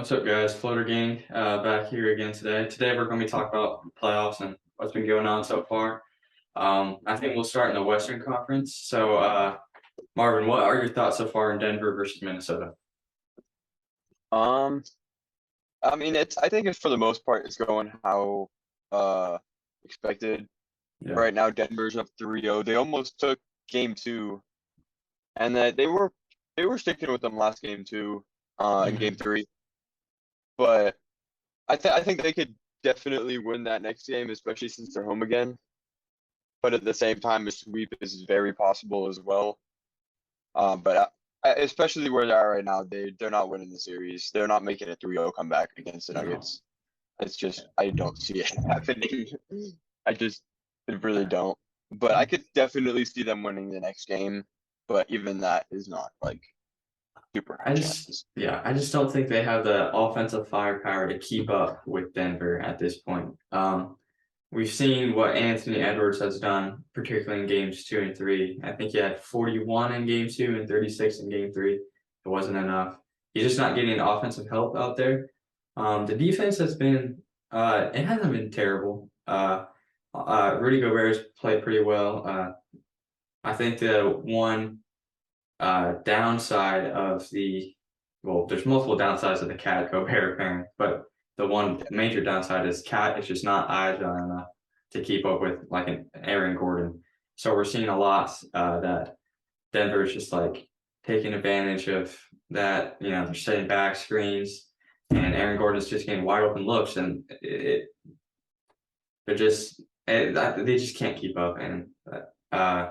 What's up, guys? Floater Gang, back here again today. Today we're going to be talking about playoffs and what's been going on so far. I think we'll start in the Western Conference. So, Marvin, what are your thoughts so far in Denver versus Minnesota? Um, I mean, I think it's for the most part it's going how uh expected. Yeah. Right now, Denver's up 3-0. They almost took game two, and that they were sticking with them last game too, in game Hmm. three. But I think they could definitely win that next game, especially since they're home again. But at the same time, a sweep is very possible as well. But especially where they are right now, they're not winning the series. They're not making a 3-0 comeback against the No. Nuggets. It's just I don't see it happening. I just really don't. But I could definitely see them winning the next game. But even that is not like super high chances. I just don't think they have the offensive firepower to keep up with Denver at this point. We've seen what Anthony Edwards has done, particularly in games two and three. I think he had 41 in game two and 36 in game three. It wasn't enough. He's just not getting offensive help out there. The defense has been, it hasn't been terrible. Rudy Gobert's played pretty well. I think the one downside of well, there's multiple downsides of the Cat Gobert pairing, but the one Yeah. major downside is Cat is just not agile enough to keep up with like an Aaron Gordon. So we're seeing a lot that Denver is just like taking advantage of that. They're setting back screens, and Aaron Gordon's just getting wide open looks, and they're just they just can't keep up, uh,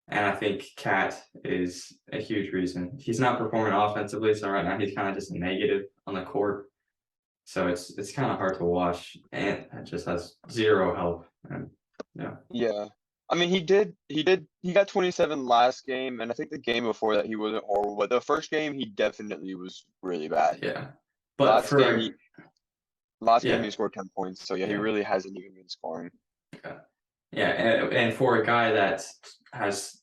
and I think Cat is a huge reason. He's not performing offensively, so right now he's kind of just a negative on the court. So it's kind of hard to watch, and it just has zero help. And yeah, Yeah. I mean, he got 27 last game, and I think the game before that he wasn't horrible, but the first game he definitely was really bad. yeah. But Last for game he last game yeah, he scored 10 points, so yeah, he yeah, really hasn't even been scoring. yeah, yeah, and for a guy has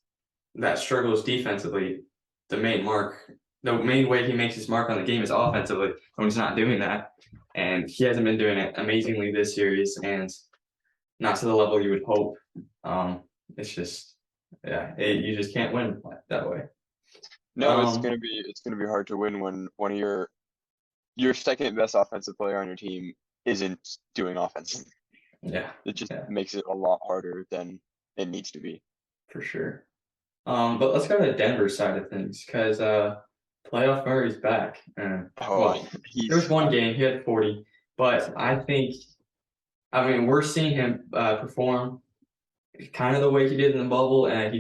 that struggles defensively, the main mark, the main way he makes his mark on the game is offensively. When he's not doing that, and he hasn't been doing it amazingly this series, and not to the level you would hope. It's just, yeah, you just can't win that way. No, Um, it's gonna be hard to win when one of your second best offensive player on your team isn't doing offense. yeah, It just yeah, makes it a lot harder than it needs to be. for sure. But let's go to the Denver side of things because playoff Murray's back. Oh, Well, there was he's one game he had 40, but I mean, we're seeing him perform kind of the way he did in the bubble, and he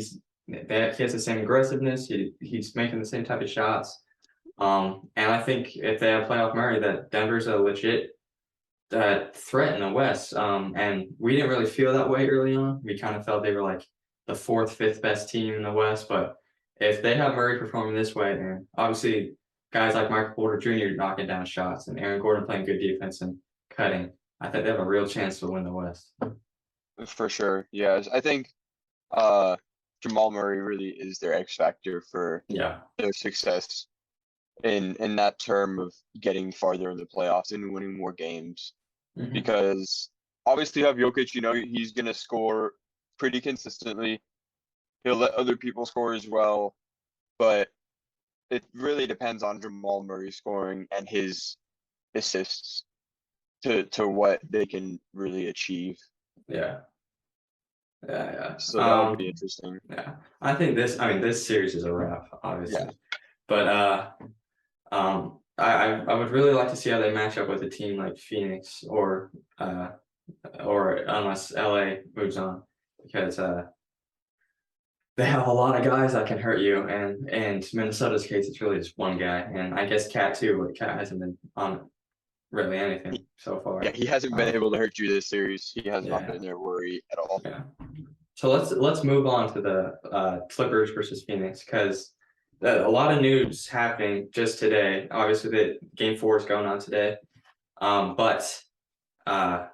has the same aggressiveness. He's making the same type of shots. And I think if they have playoff Murray, that Denver's a legit threat in the West. And we didn't really feel that way early on. We kind of felt they were like the fourth, fifth best team in the West. But if they have Murray performing this way, and obviously guys like Michael Porter Jr. knocking down shots and Aaron Gordon playing good defense and cutting, I think they have a real chance to win the West. for sure. Yeah, I think uh Jamal Murray really is their X factor for Yeah. their success in that term of getting farther in the playoffs and winning more games. Hmm. Because obviously you have Jokic, he's gonna score pretty consistently. He'll let other people score as well, but it really depends on Jamal Murray scoring and his assists to what they can really achieve. Yeah. Yeah. So that Yeah. would be interesting. Yeah. I mean, this series is a wrap, Yeah. obviously. But I would really like to see how they match up with a team like Phoenix or unless LA moves on because they have a lot of guys that can hurt you and Minnesota's case it's really just one guy and I guess Cat too, but Cat hasn't been on really anything so Yeah, far. he hasn't been able to hurt you this series. He has not Yeah, been their worry at all. yeah. So let's move on to the Clippers versus Phoenix because a lot of news happening just today. Obviously, the game four is going on today. But uh,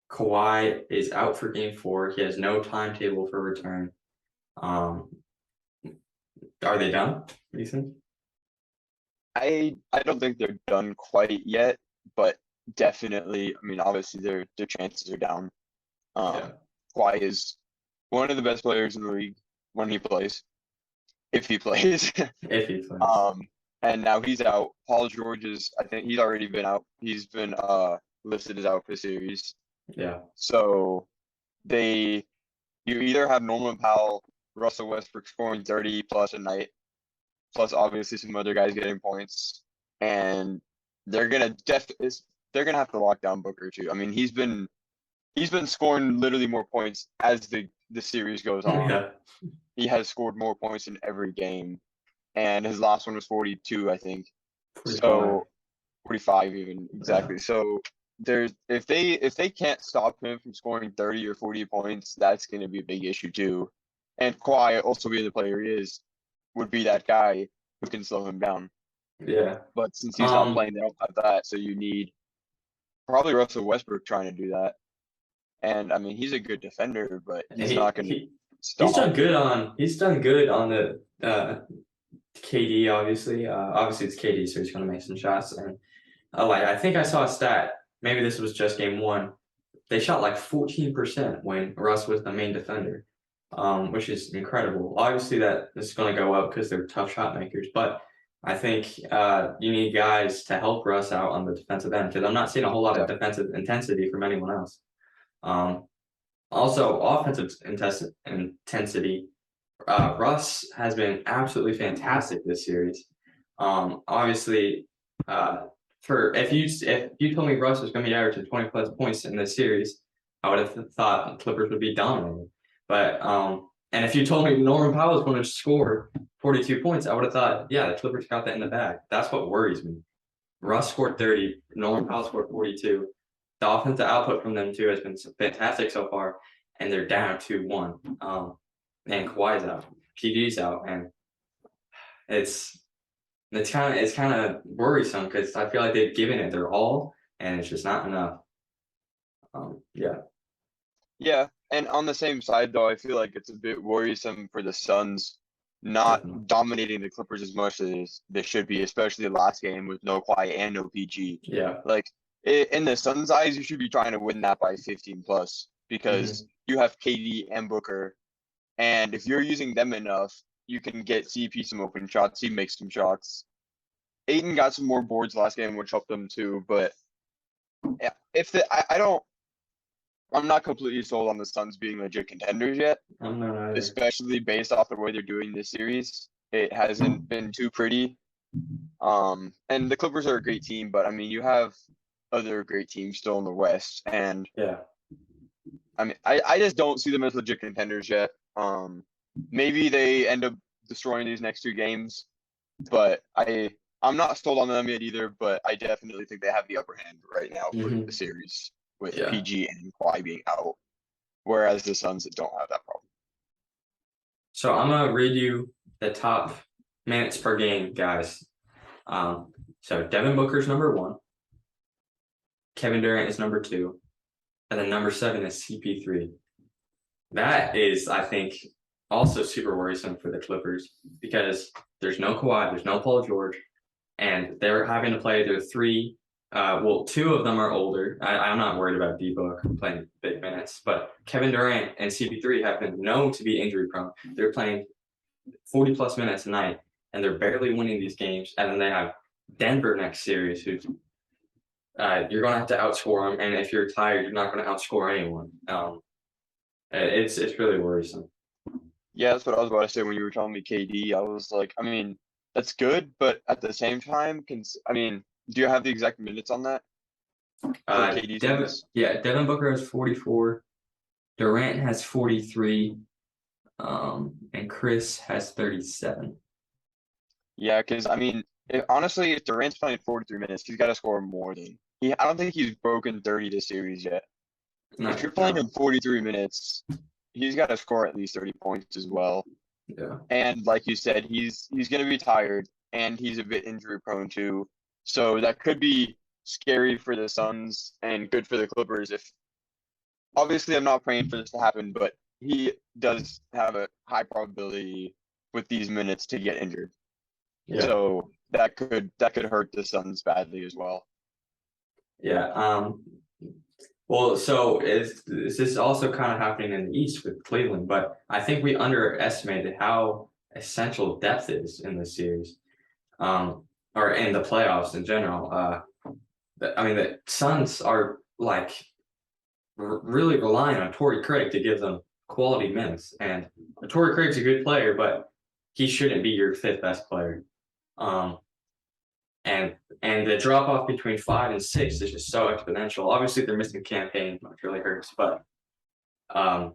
Kawhi is out for game four. He has no timetable for return. Um, are they done? Do you think? I don't think they're done quite yet, but definitely, I mean, obviously their chances are down. Yeah, Um, Kawhi is one of the best players in the league when he plays, if he plays. if he plays. Um, and now he's out. Paul George is, I think he's already been out. He's been listed as out for the series. Yeah, So they you either have Norman Powell, Russell Westbrook scoring 30 plus a night, plus obviously some other guys getting points, and they're gonna they're gonna have to lock down Booker too. I mean, he's been scoring literally more points as the series goes on. yeah, He has scored more points in every game, and his last one was 42, I think. 45. So 45 even Yeah, exactly. So there's if they can't stop him from scoring 30 or 40 points, that's going to be a big issue too. And Kawhi, also being the player he is, would be that guy who can slow him down. yeah. But since he's not Um, playing, they don't have that. So you need probably Russell Westbrook trying to do that. And I mean, he's a good defender, but he's he not going to he stop. he's done good on the KD. Obviously, obviously it's KD, so he's gonna make some shots. And like I think I saw a stat. Maybe this was just game one. They shot like 14% when Russ was the main defender, which is incredible. Obviously, that is going to go up because they're tough shot makers, but I think you need guys to help Russ out on the defensive end because I'm not seeing a whole lot of Exactly. defensive intensity from anyone else. Um, Also, offensive intensity. Russ has been absolutely fantastic this series. Obviously, for if you told me Russ was going to be averaging 20 plus points in this series, I would have thought the Clippers would be dominating. But and if you told me Norman Powell was going to score 42 points, I would have thought, yeah, the Clippers got that in the bag. That's what worries me. Russ scored 30, Norman Powell scored 42. The offensive output from them too has been fantastic so far, and they're down 2-1. And Kawhi's out, PG's out, and it's it's kind of worrisome because I feel like they've given it their all, and it's just not enough. Yeah, Yeah, and on the same side though, I feel like it's a bit worrisome for the Suns not definitely. dominating the Clippers as much as they should be, especially the last game with no Kawhi and no PG. Yeah. Like in the Suns' eyes, you should be trying to win that by 15 plus because Hmm. you have KD and Booker, and if you're using them enough, you can get CP some open shots. He makes some shots. Aiton got some more boards last game, which helped them too. But yeah, if the I don't, I'm not completely sold on the Suns being legit contenders yet, I'm not either. especially based off the way they're doing this series. It hasn't been too pretty. And the Clippers are a great team, but I mean, you have other great teams still in the West, and Yeah. I mean, I just don't see them as legit contenders yet. Maybe they end up destroying these next two games, but I'm not sold on them yet either. But I definitely think they have the upper hand right now for the Hmm. series with Yeah. PG and Kawhi being out, whereas the Suns don't have that problem. So I'm gonna read you the top minutes per game, guys. So Devin Booker's number one, Kevin Durant is number two, and then number seven is CP3. That is, I think, also super worrisome for the Clippers because there's no Kawhi, there's no Paul George, and they're having to play their three. Well, two of them are older. I'm not worried about D-Book playing big minutes, but Kevin Durant and CP3 have been known to be injury prone. They're playing 40 plus minutes a night, and they're barely winning these games. And then they have Denver next series, who's you're going to have to outscore them, and if you're tired, you're not going to outscore anyone. It's really worrisome. Yeah, that's what I was about to say when you were telling me KD. I was like, I mean, that's good, but at the same time, I mean, do you have the exact minutes on that for KD's minutes? Devin Booker has 44, Durant has 43, and Chris has 37. Yeah, because I mean, honestly, if Durant's playing 43 minutes, he's got to score more than he. I don't think he's broken 30 this series yet. If No, you're playing no, him 43 minutes, he's got to score at least 30 points as well. yeah, And like you said, he's going to be tired and he's a bit injury prone too. So that could be scary for the Suns and good for the Clippers. If obviously I'm not praying for this to happen, but he does have a high probability with these minutes to get injured. yeah. So that could hurt the Suns badly as well. Yeah. Well, so is this also kind of happening in the East with Cleveland? But I think we underestimated how essential depth is in this series, or in the playoffs in general. I mean, the Suns are like really relying on Torrey Craig to give them quality minutes, and Torrey Craig's a good player, but he shouldn't be your fifth best player. Um, and the drop off between 5 and 6 is just so exponential. Obviously, they're missing campaign, which really hurts, but um,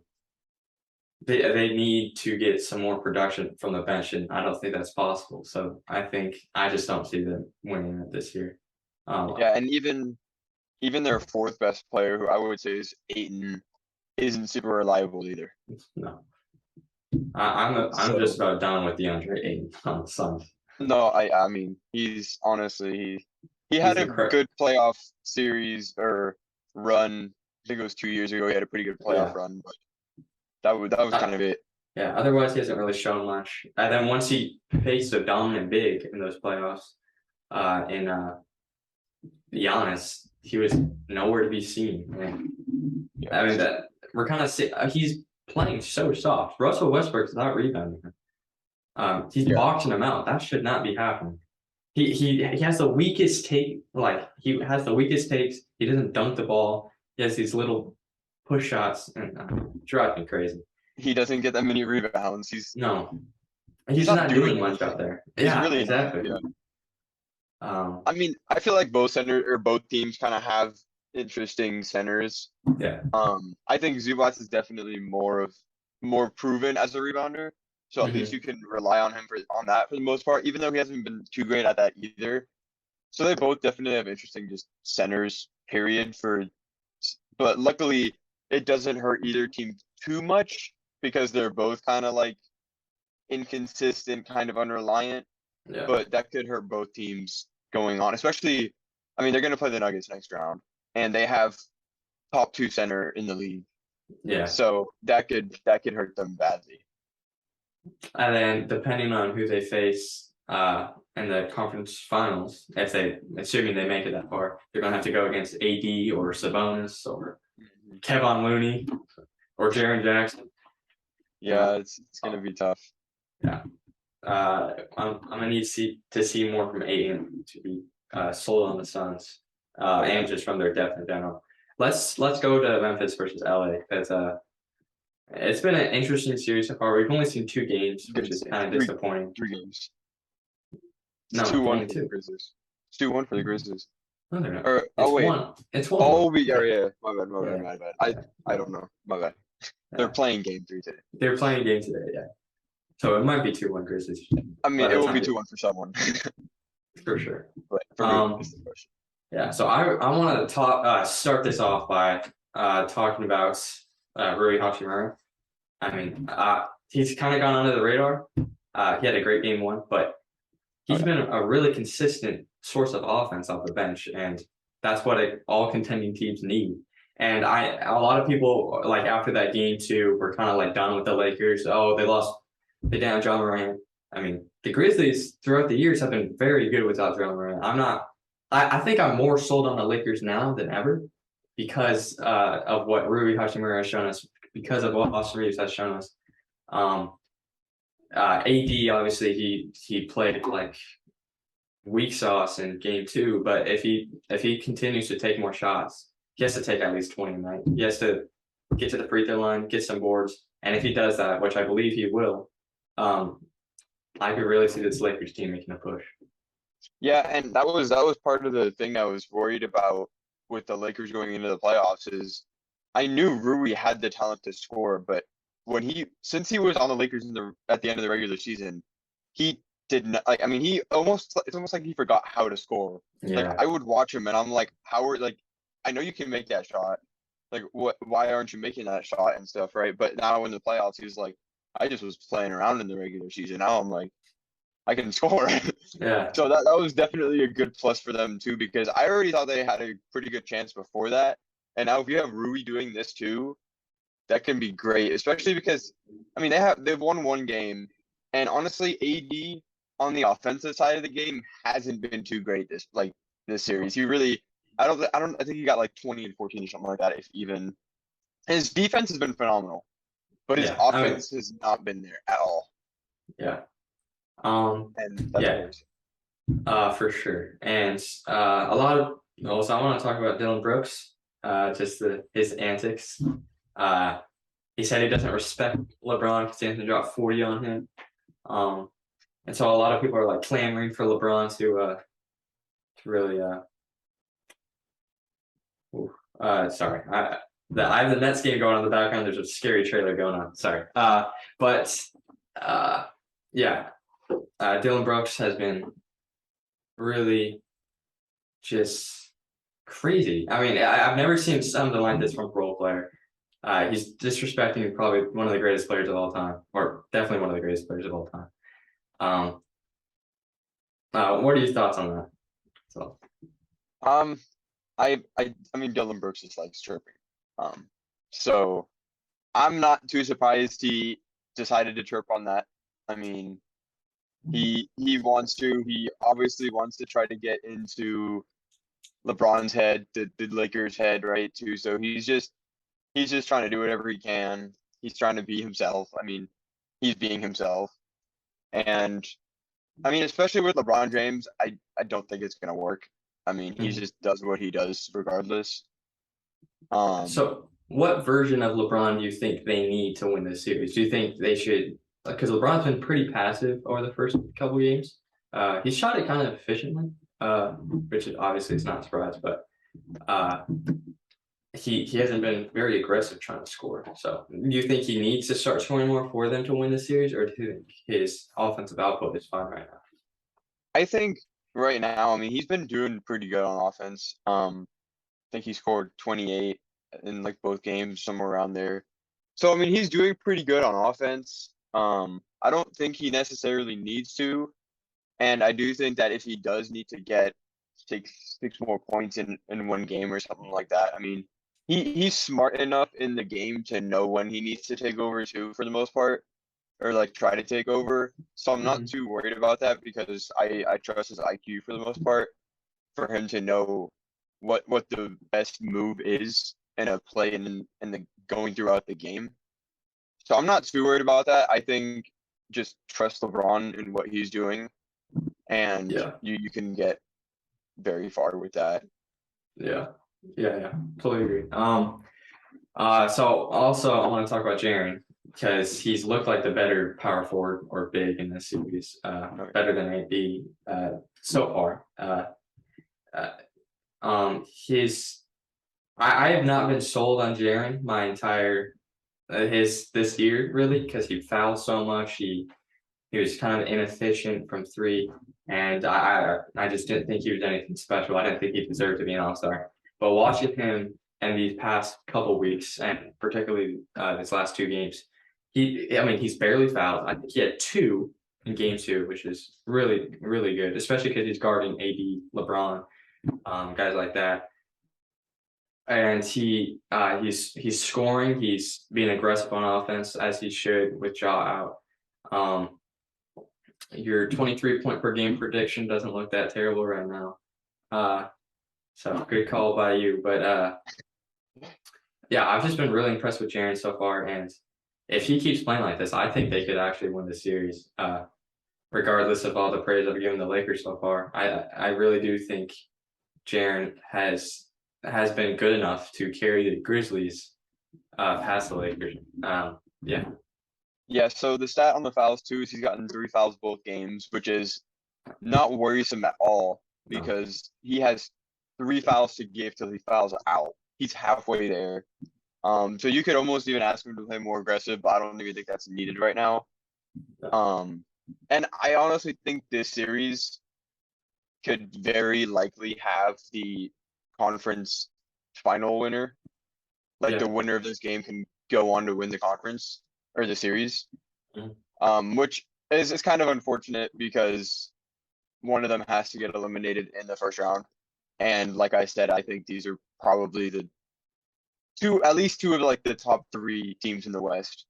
they need to get some more production from the bench, and I don't think that's possible. So I just don't see them winning it this year. Yeah, and even their fourth best player, who I would say is Aiton, isn't super reliable either. No, I'm just about done with DeAndre Ayton on the Suns. No, I mean he's honestly he He's had a incredible. good playoff series or run. I think it was 2 years ago. He had a pretty good Yeah. playoff run, but that was kind of it. Yeah, otherwise he hasn't really shown much. And then once he faced a dominant big in those playoffs, in Giannis, he was nowhere to be seen. And Yeah, I mean that we're kind of he's playing so soft. Russell Westbrook's not rebounding him. He's yeah. boxing him out. That should not be happening. He has the weakest take. Like he has the weakest takes. He doesn't dunk the ball. He has these little push shots, and drives me crazy. He doesn't get that many rebounds. No, He's he's not not doing doing much anything. out there. He's Yeah, really not. exactly. Yeah. Um, I mean, I feel like both teams kind of have interesting centers. yeah. I think Zubats is definitely more proven as a rebounder. So at least Mhm. you can rely on him on that for the most part, even though he hasn't been too great at that either. So they both definitely have interesting just centers, period, but luckily it doesn't hurt either team too much because they're both kind of like inconsistent, kind of unreliant, Yeah. but that could hurt both teams going on, especially I mean they're gonna play the Nuggets next round and they have top two center in the league. Yeah. So that could hurt them badly. And then depending on who they face in the conference finals, if they assuming they make it that far, they're gonna have to go against AD or Sabonis or Kevon Looney or Jaren Jackson. Yeah, it's gonna be tough. Yeah. I'm gonna need to see more from Aiden to be sold on the Suns, and just from their depth in general. Let's go to Memphis versus LA. That's it's been an interesting series so far. We've only seen 2 games, which is kind of disappointing. 3 games. No, It's 2-1 only for the 2. Grizzlies. It's 2-1 for the Grizzlies. No, they're not. Or It's oh wait. one. It's one. Oh yeah. My Yeah. bad, my bad. I don't know. My bad. They're playing game 3 today. They're playing a game today, yeah. So it might be 2-1 Grizzlies. I mean, by the it will time be they- 2-1 for someone. for sure. But for me, it's the question. Yeah, so I want to start this off by talking about Rui Hachimura. I mean, he's kind of gone under the radar. He had a great game 1, but he's been a really consistent source of offense off the bench, and that's what all contending teams need. And a lot of people like after that game 2 were kind of like done with the Lakers. Oh, they down John Morant. I mean, the Grizzlies throughout the years have been very good without John Morant. I think I'm more sold on the Lakers now than ever because of what Rui Hachimura has shown us, because of what Austin Reeves has shown us. AD obviously he played like weak sauce in game 2, but if he continues to take more shots, he has to take at least 20 a night. He has to get to the free throw line, get some boards, and if he does that, which I believe he will, I could really see this Lakers team making a push. Yeah, and that was part of the thing I was worried about with the Lakers going into the playoffs is I knew Rui had the talent to score, but since he was on the Lakers at the end of the regular season, he did not like I mean it's almost like he forgot how to score. Like Yeah, I would watch him and I'm like, I know you can make that shot. Like why aren't you making that shot and stuff, right? But now in the playoffs he's like, I just was playing around in the regular season. Now I'm like, I can score. yeah, So that was definitely a good plus for them too, because I already thought they had a pretty good chance before that. And now if you have Rui doing this too, that can be great, especially because I mean they've won 1 game, and honestly, AD on the offensive side of the game hasn't been too great this series. He really, I think he got like 20 and 14 or something like that, if even. His defense has been phenomenal, but his Yeah, I mean, offense has not been there at all, yeah, and that's yeah, worse. for sure. And a lot of also, I want to talk about Dylan Brooks, just his antics. Uh, he said he doesn't respect LeBron because Anthony dropped 40 on him. Um, and so a lot of people are like clamoring for LeBron to really ooh, sorry. I have the Nets game going on in the background. There's a scary trailer going on. Sorry. But uh, yeah, Dylan Brooks has been really just crazy. I mean, I've never seen something like this from a role player. He's disrespecting probably one of the greatest players of all time, or definitely one of the greatest players of all time. Um, what are your thoughts on that? So, Um, I mean, Dylan Brooks just likes chirping. Um, so I'm not too surprised he decided to chirp on that. I mean, he wants to. He obviously wants to try to get into LeBron's head, the Lakers' head, right? Too. So he's just trying to do whatever he can. He's trying to be himself. I mean, he's being himself. And I mean, especially with LeBron James, I don't think it's gonna work. I mean, he mhm. just does what he does regardless. Um, So what version of LeBron do you think they need to win this series? Do you think they should? Because LeBron's been pretty passive over the first couple games. He shot it kind of efficiently, which obviously is not a surprise, but uh, he hasn't been very aggressive trying to score. So, do you think he needs to start scoring more for them to win the series, or do you think his offensive output is fine right now? I think right now, I mean, he's been doing pretty good on offense. I think he scored 28 in like both games, somewhere around there. So I mean, he's doing pretty good on offense. I don't think he necessarily needs to, and I do think that if he does need to get six more points in one game or something like that, I mean, he's smart enough in the game to know when he needs to take over too, for the most part, or like try to take over. So I'm not Mhm. too worried about that because I trust his IQ for the most part for him to know what the best move is in a play and the going throughout the game. So I'm not too worried about that. I think just trust LeBron in what he's doing, and Yeah, you can get very far with that. yeah, yeah. Totally agree. So also I want to talk about Jaren because he's looked like the better power forward or big in this series, All right. better than AB so far. Uh, his I have not been sold on Jaren my entire his this year really because he fouled so much. He was kind of inefficient from three, and I just didn't think he was anything special. I didn't think he deserved to be an All Star. But watching him in these past couple weeks, and particularly his last two games, I mean, he's barely fouled. I think he had two in game two, which is really, really good, especially because he's guarding AD, LeBron, guys like that. And he's scoring. He's being aggressive on offense as he should with Jaw out. Um, your 23 point per game prediction doesn't look that terrible right now. Uh, so good call by you. But yeah, I've just been really impressed with Jaren so far. And if he keeps playing like this, I think they could actually win the series, regardless of all the praise I've given the Lakers so far. I really do think Jaren has been good enough to carry the Grizzlies past the Lakers. Yeah, Yeah, so the stat on the fouls too is he's gotten 3 fouls both games, which is not worrisome at all no, because he has 3 fouls to give till he fouls out. He's halfway there. So you could almost even ask him to play more aggressive, but I don't even think that's needed right now. no. Um, and I honestly think this series could very likely have the conference final winner. Like the Yeah. winner of this game can go on to win the conference or the series. Mhm. Which is kind of unfortunate because one of them has to get eliminated in the first round. And like I said, I think these are probably the at least two of like the top three teams in the West,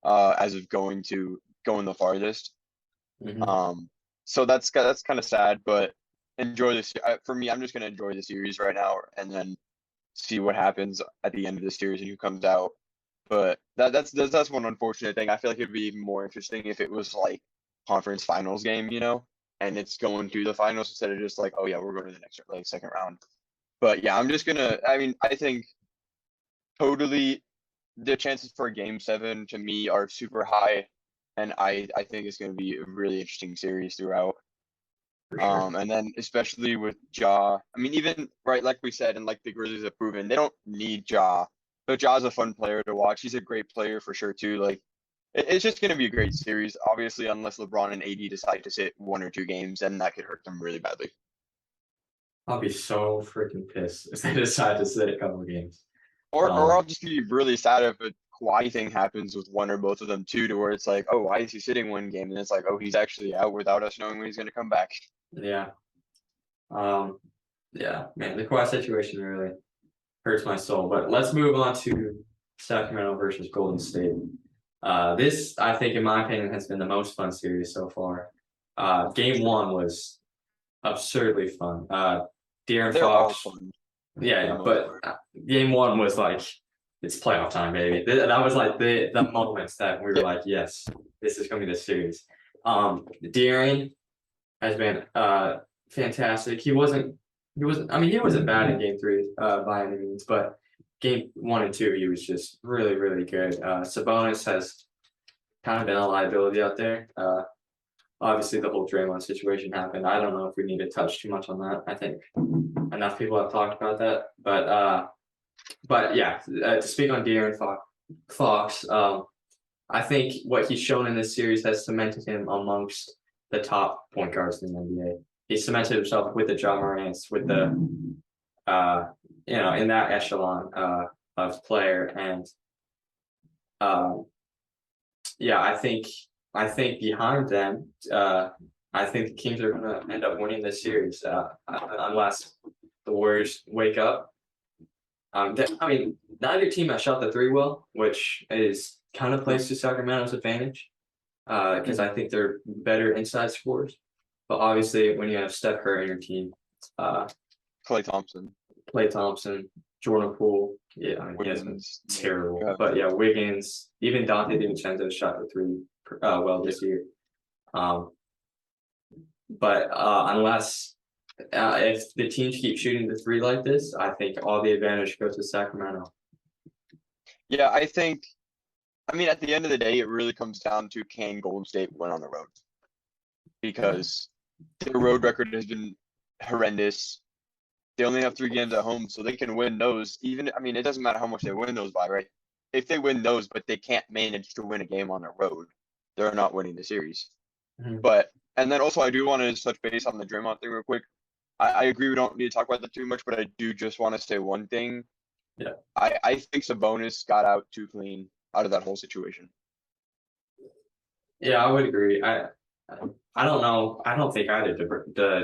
as of going the farthest. Mhm. Um, So that's kind of sad, but enjoy this. For me, I'm just gonna enjoy the series right now, and then see what happens at the end of the series and who comes out. But that's one unfortunate thing. I feel like it'd be even more interesting if it was like conference finals game, and it's going to the finals instead of just like, oh yeah, we're going to the next like second round. But yeah, I'm just gonna. I mean, I think totally the chances for a game seven to me are super high, and I think it's gonna be a really interesting series throughout. for sure. And then especially with Ja, I mean, even right, like we said, and like the Grizzlies have proven, they don't need Ja. But Ja's a fun player to watch. He's a great player for sure too. Like it's just gonna be a great series, obviously, unless LeBron and AD decide to sit 1 or 2 games, and that could hurt them really badly. I'll be so freaking pissed if they decide to sit a couple of games. Or Um, I'll just be really sad if a Kawhi thing happens with one or both of them too, to where it's like, oh, why is he sitting 1 game? And it's like, oh, he's actually out without us knowing when he's gonna come back. yeah. Um, yeah, man, the Kawhi situation really hurts my soul. But let's move on to Sacramento versus Golden State. This, I think, in my opinion, has been the most fun series so far. Game one was absurdly fun. De'Aaron They're all Fox, fun yeah, for the yeah, most but part. game one was like it's playoff time, baby. That was like the moments that we were Yeah, like, yes, this is gonna be the series. De'Aaron has been fantastic. I mean, he wasn't bad in game three by any means, but game one and two, he was just really, really good. Sabonis has kind of been a liability out there. Obviously, the whole Draymond situation happened. I don't know if we need to touch too much on that. I think enough people have talked about that. But yeah, to speak on De'Aaron Fox, I think what he's shown in this series has cemented him amongst the top point guards in the NBA. He cemented himself with the Ja Morants, with the uh, in that echelon of player, and um, yeah, I think behind them, I think the Kings are going to end up winning this series unless the Warriors wake up. I mean, neither team has shot the three well, which is kind of true. plays to Sacramento's advantage because I think they're better inside scorers. But obviously, when you have Steph Curry in your team, uh, Klay Thompson, Klay Thompson, Jordan Poole, yeah, I mean, he has been Wiggins, terrible. yeah, But yeah, Wiggins, even Dante DiVincenzo shot the three well yeah. this year. Um, but unless if the teams keep shooting the three like this, I think all the advantage goes to Sacramento. Yeah, I think. I mean, at the end of the day, it really comes down to can Golden State win on the road Yeah, because their road record has been horrendous. They only have 3 games at home, so they can win those. Even, I mean, it doesn't matter how much they win those by, right? If they win those, but they can't manage to win a game on the road, they're not winning the series. mhm. And then also, I do want to touch base on the Draymond thing real quick. I agree we don't need to talk about that too much, but I do just want to say one thing. Yeah, I think Sabonis got out too clean out of that whole situation. yeah, I would agree. I don't know. I don't think either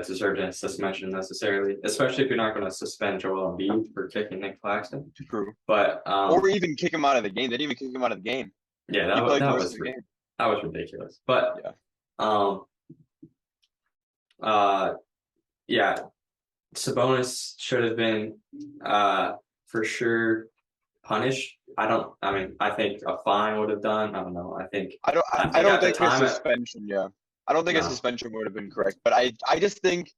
deserved a suspension necessarily, especially if you're not going to suspend Joel Embiid for kicking Nick Claxton. True. But Or even kick him out of the game. They didn't even kick him out of the game. yeah, He played the rest of the that game. was ridiculous. But Yeah. um, uh, yeah, Sabonis should have been for sure punished. I mean, I think a fine would have done. I don't know. I don't I, I I think don't at the think a time, suspension, yeah. I don't think a no, suspension would have been correct, but I just think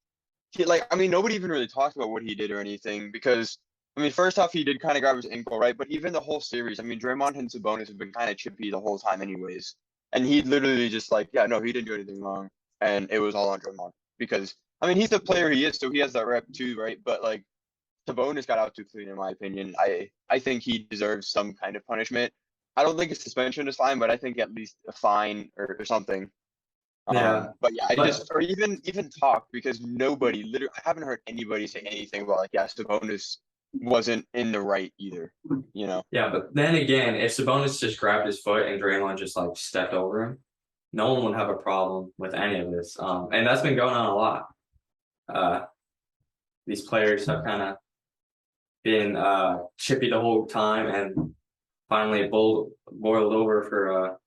he like I mean nobody even really talked about what he did or anything because I mean first off he did kind of grab his ankle, right? But even the whole series, I mean Draymond and Sabonis have been kind of chippy the whole time anyways. And he literally just like, yeah, no, he didn't do anything wrong. And it was all on Draymond. Because I mean he's the player he is, so he has that rep too, right? But like Sabonis got out too clean, in my opinion. I think he deserves some kind of punishment. I don't think a suspension is fine, but I think at least a fine or something. yeah, But yeah, I but just or even talk because nobody, literally, I haven't heard anybody say anything about like, yeah, Sabonis wasn't in the right either. You know? yeah, but then again, if Sabonis just grabbed his foot and Draymond just like stepped over him, no one would have a problem with any of this. And that's been going on a lot. Uh, these players have kind of been chippy the whole time and finally boiled over for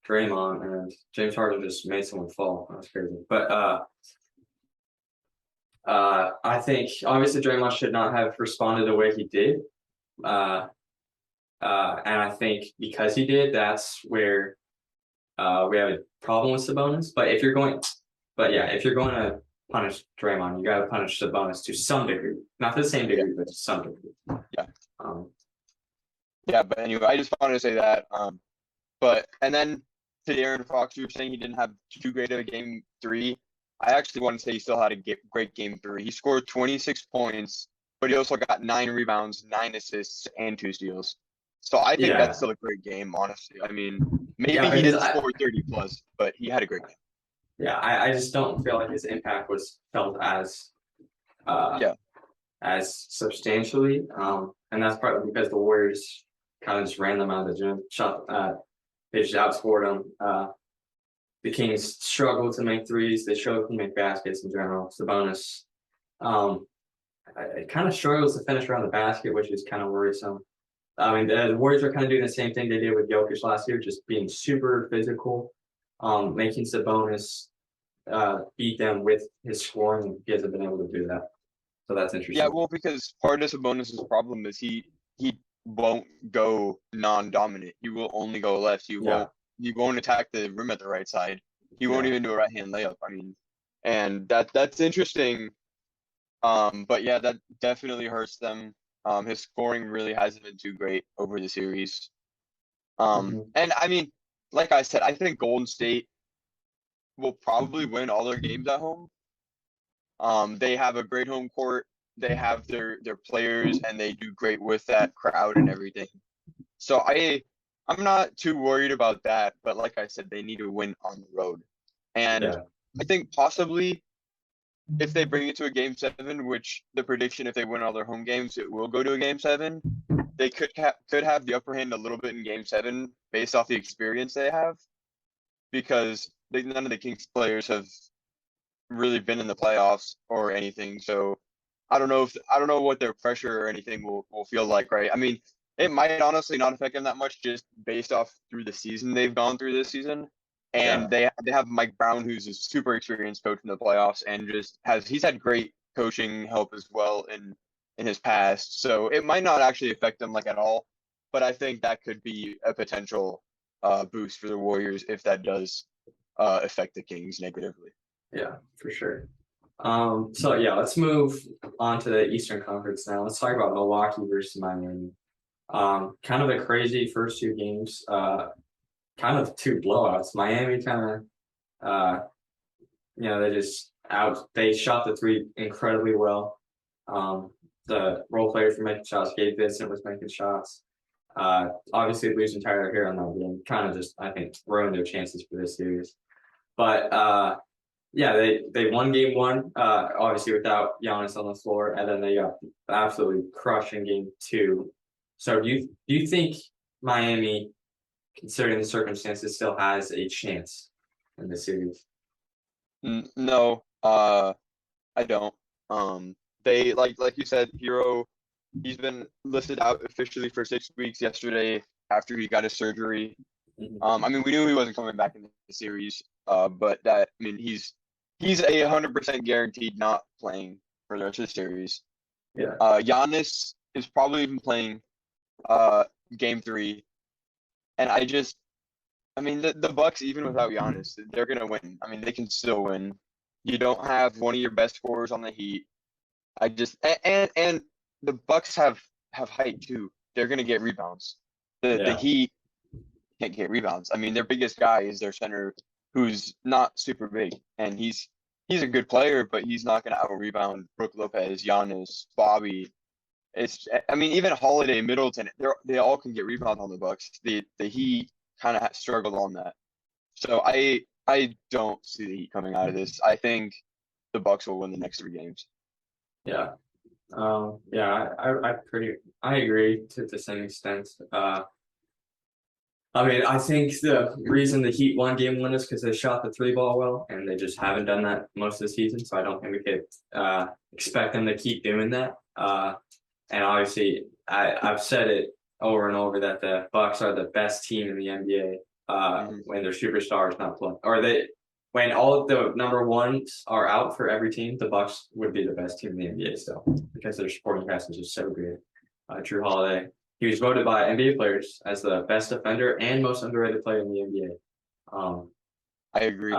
Draymond, and James Harden just made someone fall. That's crazy. But I think obviously Draymond should not have responded the way he did. Uh, and I think because he did, that's where we have a problem with Sabonis. But yeah, if you're going to punish Draymond, you got to punish Sabonis to some degree, not to the same Yeah, degree, but to some degree. yeah, Um, yeah. But anyway, I just wanted to say that. But and then to Aaron Fox, you were saying he didn't have too great of a game three. I actually want to say he still had a great game three. He scored 26 points, but he also got 9 rebounds, 9 assists, and 2 steals. So I think that's yeah, still a great game, honestly. I mean, maybe yeah, he because didn't score 30 plus, but he had a great game. I just don't feel like his impact was felt uh, Yeah, as substantially. And that's partly because the Warriors kind of just ran them out of the gym. They just outscored them. The Kings struggled to make threes. They struggled to make baskets in general. Sabonis, um, it kind of struggles to finish around the basket, which is kind of worrisome. I mean, the Warriors are kind of doing the same thing they did with Jokic last year, just being super physical, making Sabonis beat them with his scoring, and he hasn't been able to do that. So that's yeah. interesting. Well, because part of Sabonis's problem is he won't go non-dominant. He will only go left. Yeah, He won't attack the rim at the right side. He won't yeah, even do a right hand layup. I mean, and that's interesting. But yeah, that definitely hurts them. His scoring really hasn't been too great over the series. hmm And I mean, like I said, I think Golden State will probably win all their games at home. They have a great home court. They have their players, and they do great with that crowd and everything. So I'm not too worried about that. But like I said, they need to win on the road, and yeah, I think possibly if they bring it to a game 7, which the prediction if they win all their home games, it will go to a game 7. They could have the upper hand a little bit in game 7 based off the experience they have because none of the Kings players have really been in the playoffs or anything. So I don't know what their pressure or anything will feel like, right? I mean, it might honestly not affect them that much just based off through the season they've gone through this season. yeah, And they have Mike Brown, who's a super experienced coach in the playoffs, and just he's had great coaching help as well in his past. So it might not actually affect them like at all, but I think that could be a potential boost for the Warriors if that does affect the Kings negatively. yeah, for sure. So yeah, let's move on to the Eastern Conference now. Let's talk about Milwaukee versus Miami. Kind of a crazy first two games. Kind of two blowouts. Miami kind of, uh, they just they shot the three incredibly well. Um, the role players were making shots. Gabe Vincent was making shots. Obviously losing Tyler here on that game kind of just, I think, ruined their chances for this series. But yeah, they won game 1, obviously without Giannis on the floor, and then they got absolutely crushed in game 2. So do you think Miami, considering the circumstances, still has a chance in the series? No, I don't. They like you said, Hero. He's been listed out officially for 6 weeks yesterday after he got his surgery. Mhm. I mean, we knew he wasn't coming back in the series. But that I mean, he's 100% guaranteed not playing for the rest of the series. Yeah, Giannis is probably even playing game 3, and I mean, the Bucks, even without Giannis, they're gonna win. I mean, they can still win. You don't have one of your best scorers on the Heat. And the Bucks have height too. They're gonna get rebounds. The yeah, Heat can't get rebounds. I mean, their biggest guy is their center, who's not super big, and he's a good player, but he's not gonna out rebound Brook Lopez, Giannis, Bobby. I mean, even Holiday, Middleton, they all can get rebounds on the Bucks. The Heat kind of struggled on that. So I don't see the Heat coming out of this. I think the Bucks will win the next 3 games. yeah. Yeah, I agree to some extent. I mean, I think the reason the Heat won game 1 is because they shot the three ball well, and they just haven't done that most of the season. So I don't think we could expect them to keep doing that. And obviously, I've said it over and over that the Bucks are the best team in the NBA. when their superstars not playing, or when all of the number ones are out for every team, the Bucks would be the best team in the NBA still because their supporting cast is just so great. Drew Holiday, he was voted by NBA players as the best defender and most underrated player in the NBA. I agree.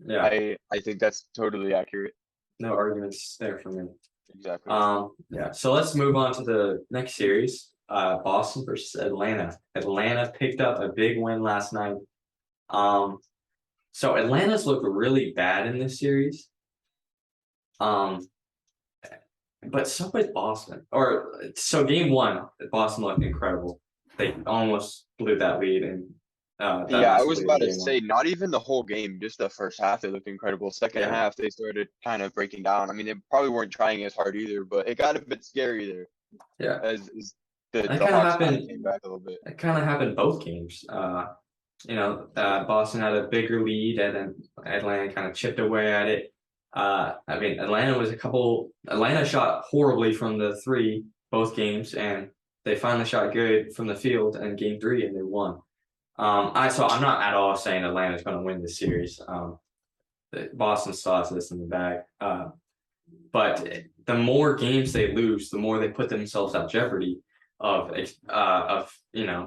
Yeah, I think that's totally accurate. no arguments there for me. Exactly. Yeah. So let's move on to the next series. Boston versus Atlanta. Atlanta picked up a big win last night. So Atlanta's looked really bad in this series. But so is Boston. Or so game one, Boston looked incredible. They almost blew that lead and that Yeah, I massive was lead in about to game one. say, not even the whole game, just the first half, they looked incredible. Second Yeah. half, they started kind of breaking down. I mean, they probably weren't trying as hard either, but it got a bit scary there Yeah. as That the kind of Hawks kind of happened. came back a little bit. It kind of happened both games. Boston had a bigger lead, and then Atlanta kind of chipped away at it. I mean, Atlanta shot horribly from the three both games, and they finally shot good from the field in game three, and they won. So I'm not at all saying Atlanta's going to win this series. Boston still has this in the bag. But the more games they lose, the more they put themselves at jeopardy of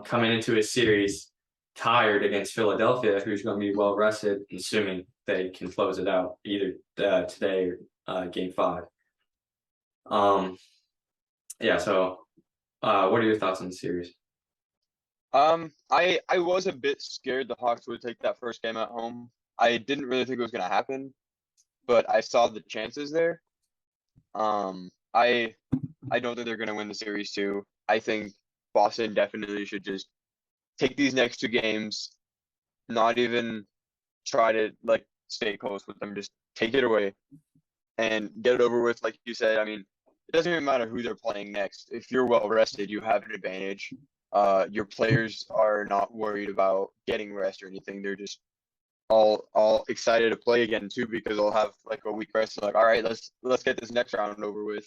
coming into a series tired against Philadelphia, who's going to be well rested, assuming they can close it out either today or game five. Yeah. So, what are your thoughts on the series? I was a bit scared the Hawks would take that first game at home. I didn't really think it was going to happen, but I saw the chances there. I don't think they're going to win the series too. I think Boston definitely should just take these next two games, not even try to like stay close with them, just take it away and get it over with. Like you said, I mean, it doesn't even matter who they're playing next. If you're well rested, you have an advantage. Your players are not worried about getting rest or anything. They're just all excited to play again too because they'll have like a week rest. So like, all right, let's get this next round over with.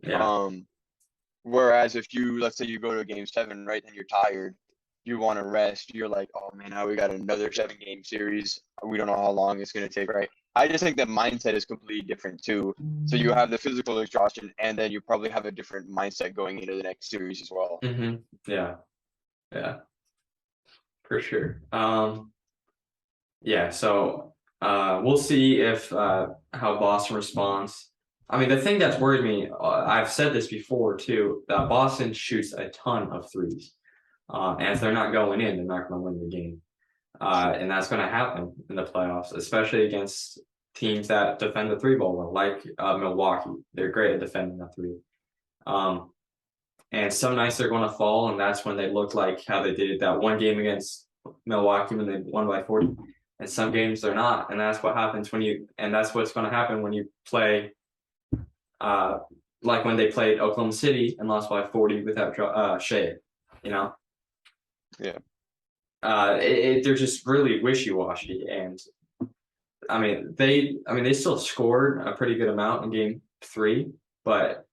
Yeah. Whereas if you let's say you go to a game seven, right, and you're tired, you want to rest. You're like, oh man, now we got another 7 game series. We don't know how long it's gonna take, right? I just think the mindset is completely different too. So you have the physical exhaustion, and then you probably have a different mindset going into the next series as well. Mm-hmm. Yeah. Yeah. For sure. Yeah. So we'll see if how Boston responds. I mean, the thing that's worried me, I've said this before too, that Boston shoots a ton of threes. And if they're not going in, they're not going to win the game. And that's going to happen in the playoffs, especially against teams that defend the three ball well, like Milwaukee. They're great at defending the three. And some nights they're going to fall, and that's when they look like how they did that one game against Milwaukee when they won by 40. And some games they're not, and that's what happens and that's what's going to happen when you play, like when they played Oklahoma City and lost by 40 without Shea, you know. Yeah. They're just really wishy-washy, and I mean they still scored a pretty good amount in game three, but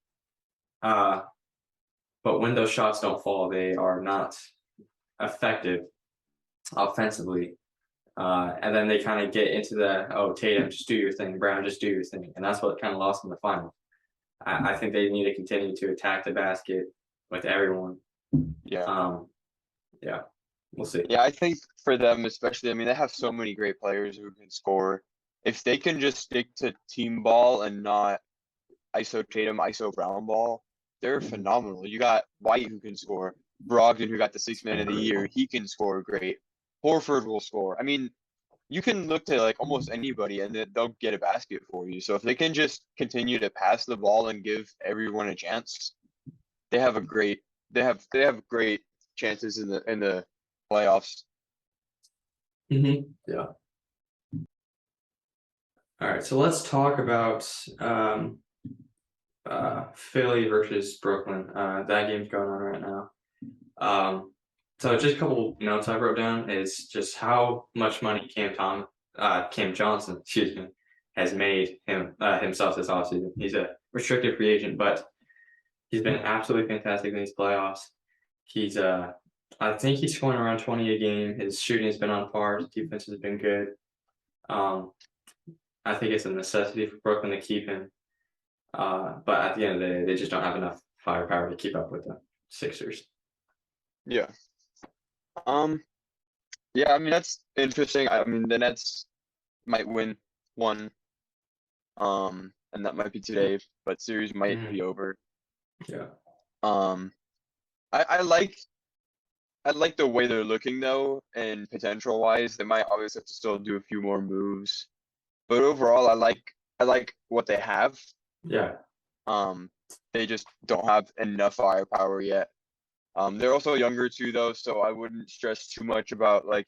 when those shots don't fall, they are not effective offensively. And then they kind of get into Tatum, just do your thing, Brown, just do your thing, and that's what kind of lost in the final. I think they need to continue to attack the basket with everyone. Yeah. Yeah. We'll see. Yeah, I think for them especially, I mean, they have so many great players who can score. If they can just stick to team ball and not ISO Tatum, ISO Brown ball, they're phenomenal. You got White who can score, Brogdon who got the 6th man of the year, he can score great. Horford will score. I mean, you can look to like almost anybody and they'll get a basket for you. So if they can just continue to pass the ball and give everyone a chance, they have great chances in the playoffs. Mm-hmm. Yeah. All right, so let's talk about Philly versus Brooklyn. That game's going on right now. So just a couple notes I wrote down is just how much money Cam Johnson, excuse me, has made himself this offseason. He's a restricted free agent, but he's been absolutely fantastic in these playoffs. He's I think he's scoring around 20 a game. His shooting has been on par. His defense has been good. Um, I think it's a necessity for Brooklyn to keep him. But at the end of the day, they just don't have enough firepower to keep up with the Sixers. Yeah. Um, yeah, I mean that's interesting. I mean the Nets might win one, and that might be today, but series might Mhm. be over. Yeah. Um, I like the way they're looking though, and potential wise, they might obviously have to still do a few more moves. But overall, I like what they have. Yeah. Um, they just don't have enough firepower yet. They're also younger too though, so I wouldn't stress too much about like,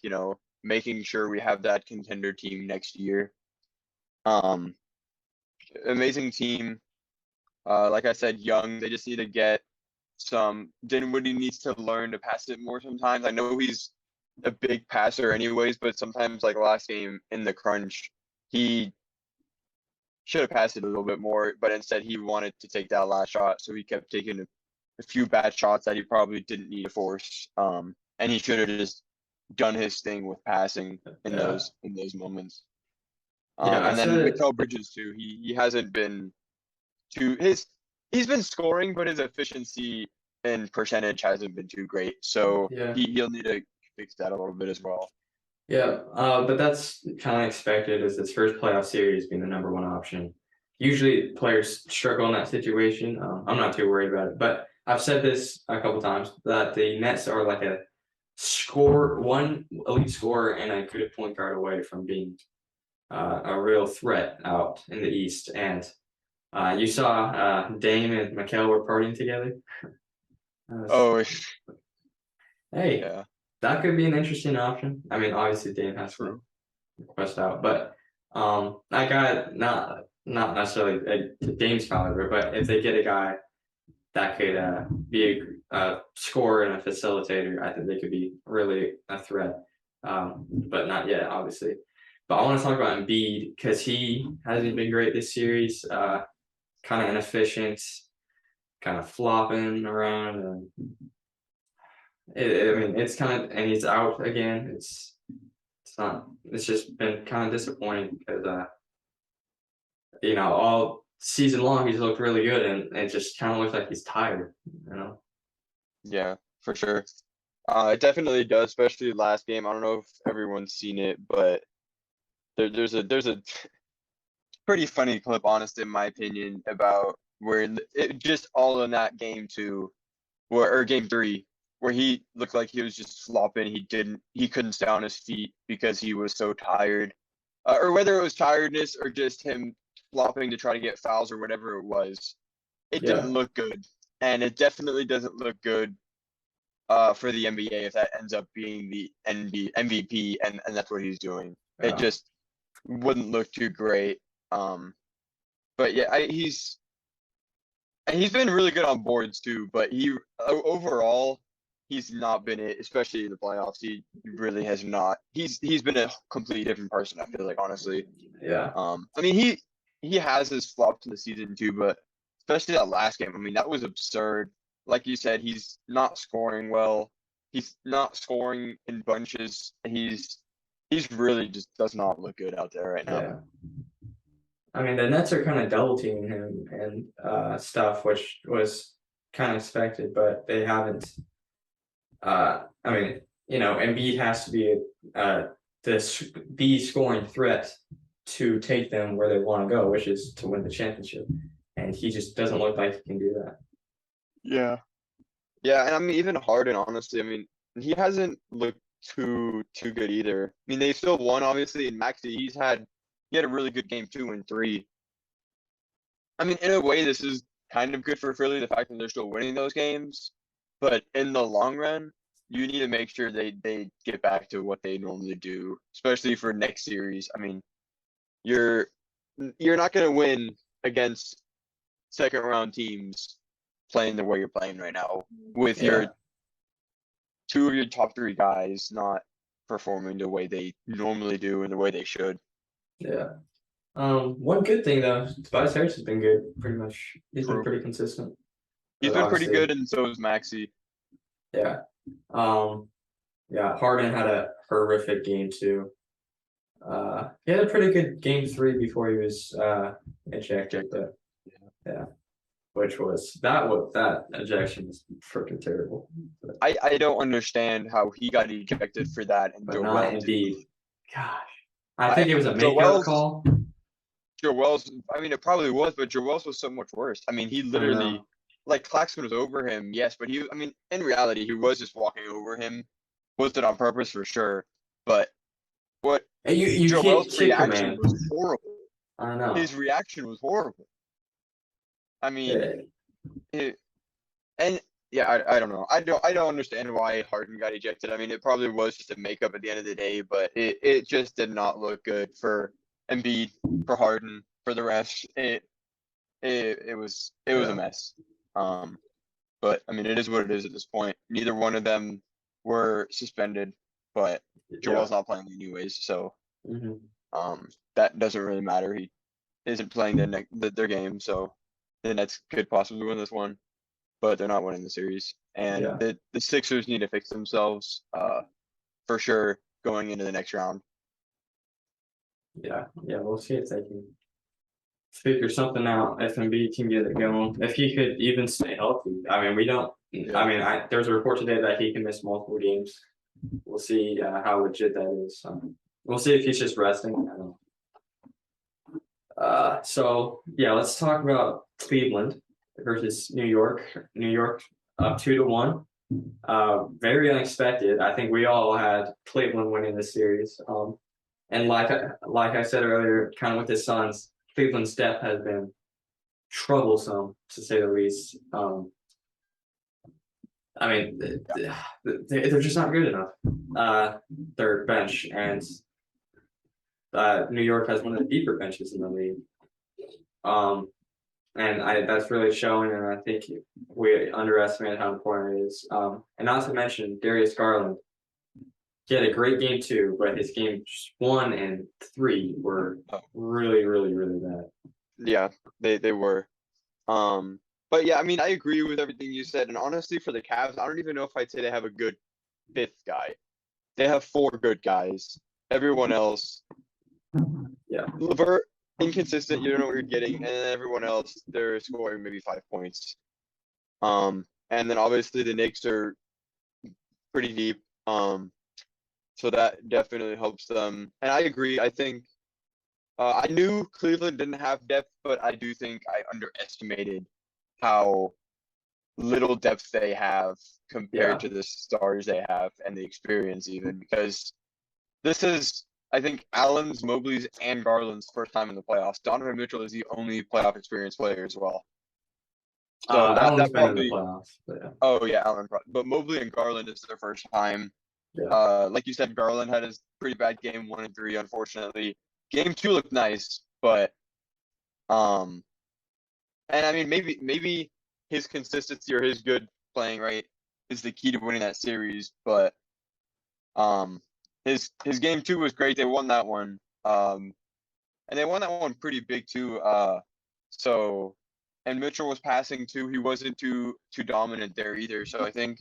making sure we have that contender team next year. Um, Amazing team. Like I said, young. They just need to get some. Dinwiddie needs to learn to pass it more sometimes. I know he's a big passer anyways, but sometimes like last game in the crunch, he should have passed it a little bit more, but instead he wanted to take that last shot, so he kept taking a few bad shots that he probably didn't need to force. And he should have just done his thing with passing in Yeah. those moments. Yeah. I And then said, Mikal Bridges too. He hasn't been too his he's been scoring, but his efficiency and percentage hasn't been too great. So yeah. he'll need to fix that a little bit as well. Yeah. But that's kind of expected as his first playoff series being the number one option. Usually players struggle in that situation. I'm not too worried about it, but I've said this a couple times that the Nets are like one elite scorer and a good point guard away from being a real threat out in the East. And you saw Dame and Mikal were partying together. Oh, Hey, yeah, that could be an interesting option. I mean, obviously Dame has to true. request out, but that guy not necessarily a Dame's caliber, but if they get a guy that could be a scorer and a facilitator, I think they could be really a threat. But not yet, obviously. But I want to talk about Embiid because he hasn't been great this series. Kind of inefficient, kind of flopping around, and I mean, it's kind of and he's out again. It's not. It's just been kind of disappointing because all season long he's looked really good, and it just kind of looks like he's tired. You know. Yeah, for sure. It definitely does, especially last game. I don't know if everyone's seen it, but there's a pretty funny clip, honest in my opinion, about where it just all in that game two, or game three, where he looked like he was just flopping. He couldn't stay on his feet because he was so tired, or whether it was tiredness or just him flopping to try to get fouls or whatever it was. It didn't Yeah. look good, and it definitely doesn't look good for the NBA if that ends up being the MVP and that's what he's doing. It Yeah. just wouldn't look too great. Um, but yeah, he's been really good on boards too. But overall he's not been it, especially in the playoffs. He really has not. He's been a completely different person. I feel like honestly. Yeah. I mean he has his flops in the season too, but especially that last game. I mean that was absurd. Like you said, he's not scoring well. He's not scoring in bunches. He's really just does not look good out there right now. Yeah. I mean, the Nets are kind of double teaming him and stuff, which was kind of expected, but they haven't. I mean, Embiid has to be this be scoring threat to take them where they want to go, which is to win the championship, and he just doesn't look like he can do that. Yeah. Yeah, and I mean even Harden, honestly, I mean he hasn't looked too good either. I mean they still won obviously, and Maxey he had a really good game 2 and 3. I mean in a way this is kind of good for Philly, the fact that they're still winning those games, but in the long run, you need to make sure they get back to what they normally do, especially for next series. I mean you're you're not going to win against second round teams playing the way you're playing right now with your Yeah, two of your top three guys not performing the way they normally do and the way they should. yeah. One good thing though, Tobias Harris has been good, pretty much. He's been True. pretty consistent, He's but been pretty obviously, good, and so is Maxi. yeah. Yeah, Harden had a horrific game too. He had a pretty good game three before he was ejected, but yeah, that ejection was freaking terrible. I don't understand how he got ejected for that and But not Joel didn't. Embiid. Gosh, I I think it was a makeup Joel's call. Joel's I mean it probably was, but Joel's was so much worse. I mean he I literally know. like Claxton was over him, yes, but he I mean in reality he was just walking over him. Was it on purpose for sure? But what And you Joel's can't kick your reaction man. was horrible. I His know. reaction was horrible. I mean, Yeah, it, and yeah, I don't know. I don't understand why Harden got ejected. I mean, it probably was just a makeup at the end of the day, but it just did not look good for Embiid, for Harden, for the rest. It was a yeah, mess. Um, but I mean, it is what it is at this point. Neither one of them were suspended, but yeah. Joel's not playing anyways, so Hmm. that doesn't really matter. He isn't playing their game, so the Nets could possibly win this one, but they're not winning the series. And Yeah, the Sixers need to fix themselves, for sure going into the next round. yeah, yeah. We'll see if they can figure something out. If Embiid can get it going, if he could even stay healthy. I mean, we don't. I Yeah. mean, there's a report today that he can miss multiple games. We'll see how legit that is. We'll see if he's just resting. I don't know. So yeah, let's talk about Cleveland versus New York. New York up 2-1. Very unexpected. I think we all had Cleveland winning the series. And like I said earlier, kind of with the Suns, Cleveland's depth has been troublesome to say the least. I mean, they're just not good enough. Their bench and New York has one of the deeper benches in the league. Um, and that's really showing, and I think we underestimated how important it is. And not to mention Darius Garland. He had a great game too, but his games one and three were Oh, really, really, really bad. yeah, they were. Um, but yeah, I mean, I agree with everything you said. And honestly, for the Cavs, I don't even know if I'd say they have a good fifth guy. They have four good guys. Everyone else, Yeah, Levert, inconsistent. You don't know what you're getting, and then everyone else, they're scoring maybe 5 points. And then obviously the Knicks are pretty deep. So that definitely helps them. And I agree. I think I knew Cleveland didn't have depth, but I do think I underestimated how little depth they have compared yeah. to the stars they have and the experience even because this is I think Allen's, Mobley's, and Garland's first time in the playoffs. Donovan Mitchell is the only playoff experienced player as well. So Allen's that been in the probably playoffs, but yeah, oh yeah, but Mobley and Garland is their first time. yeah. Like you said, Garland had his pretty bad game 1 and 3, unfortunately. Game 2 looked nice, but um and I mean maybe his consistency or his good playing right is the key to winning that series, but um his game 2 was great. They won that one. And they won that one pretty big too. So and Mitchell was passing too. He wasn't too dominant there either. So I think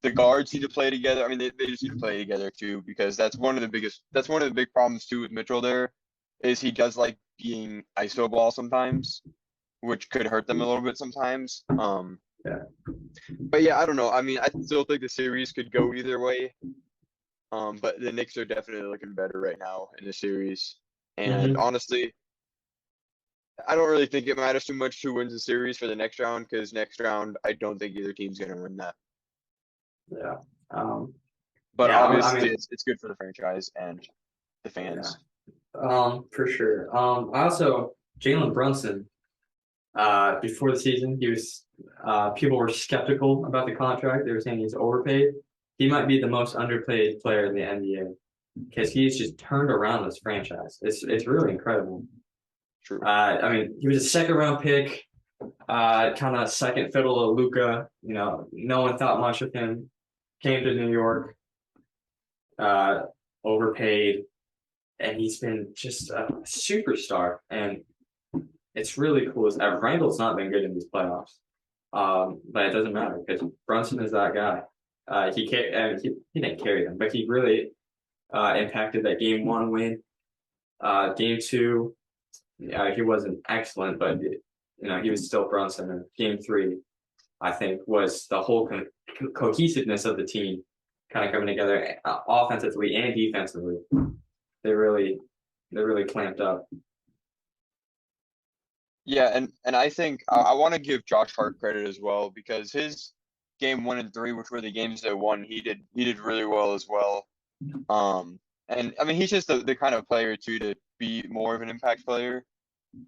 the guards need to play together. I mean, they just need to play together too because that's one of the big problems too with Mitchell there is he does like being iso ball sometimes, which could hurt them a little bit sometimes. Yeah. But yeah, I don't know. I mean, I still think the series could go either way. But the Knicks are definitely looking better right now in the series. And Hmm. honestly, I don't really think it matters too much who wins the series for the next round because next round I don't think either team's gonna win that. Yeah. Um, But yeah. I obviously, mean, it's good for the franchise and the yeah. fans. For sure. I also Jalen Brunson. Before the season, he was. People were skeptical about the contract. They were saying he's overpaid. He might be the most underpaid player in the NBA because he's just turned around this franchise. It's really incredible. True. I mean, he was a second round pick, kind of second fiddle to Luca. You know, no one thought much of him. Came to New York, uh, overpaid, and he's been just a superstar. And it's really cool. Randall's not been good in these playoffs, but it doesn't matter because Brunson is that guy. he didn't carry them, but he really impacted that game one win. Game two, he wasn't excellent, but he was still Brunson. And game three, I think, was the whole cohesiveness of the team kind of coming together, offensively and defensively. They really clamped up. Yeah, and I think I want to give Josh Hart credit as well because his game 1 and 3, which were the games that won, he did really well as well. And I mean he's just the kind of player too to be more of an impact player.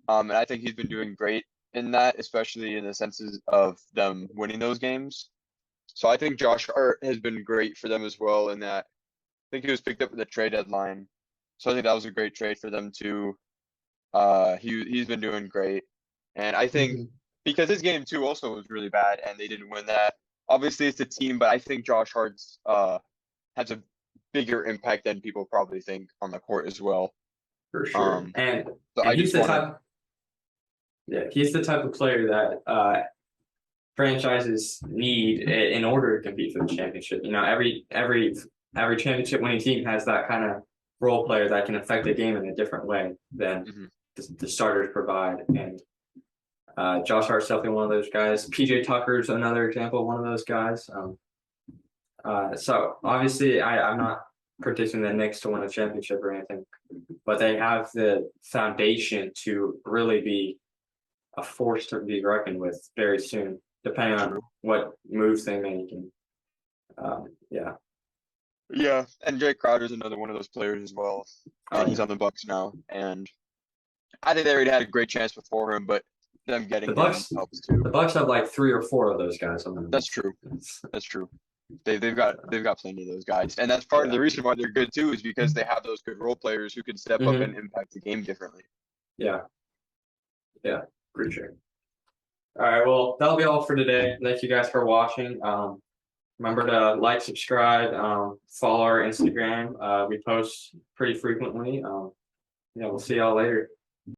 And I think he's been doing great in that, especially in the senses of them winning those games. So I think Josh Hart has been great for them as well in that. I think he was picked up at the trade deadline. So I think that was a great trade for them too. He's been doing great. And I think Mhm. because his game two also was really bad and they didn't win that. Obviously it's a team, but I think Josh Hart's has a bigger impact than people probably think on the court as well. For sure. Um, And so and I he's just the want to, type he's the type of player that franchises need in order to compete for the championship. Every championship winning team has that kind of role player that can affect the game in a different way than mhm. the starters provide. And Josh Hart's definitely one of those guys. PJ Tucker's another example of one of those guys. So obviously, I'm not predicting the Knicks to win a championship or anything, but they have the foundation to really be a force to be reckoned with very soon, depending on True. what moves they make. And yeah, Yeah, and Jay Crowder's another one of those players as well. oh He's yeah, on the Bucks now, and I think they already had a great chance before him, but them the getting him Bucks, helps too. the Bucks have like 3 or 4 of those guys on them. That's true. That's true. They've got plenty of those guys, and that's part of Yeah. the reason why they're good too, is because they have those good role players who can step up Hmm. and impact the game differently. Yeah. Yeah. For sure. All right. Well, that'll be all for today. Thank you guys for watching. Remember to like, subscribe, follow our Instagram. We post pretty frequently. Yeah, we'll see y'all later.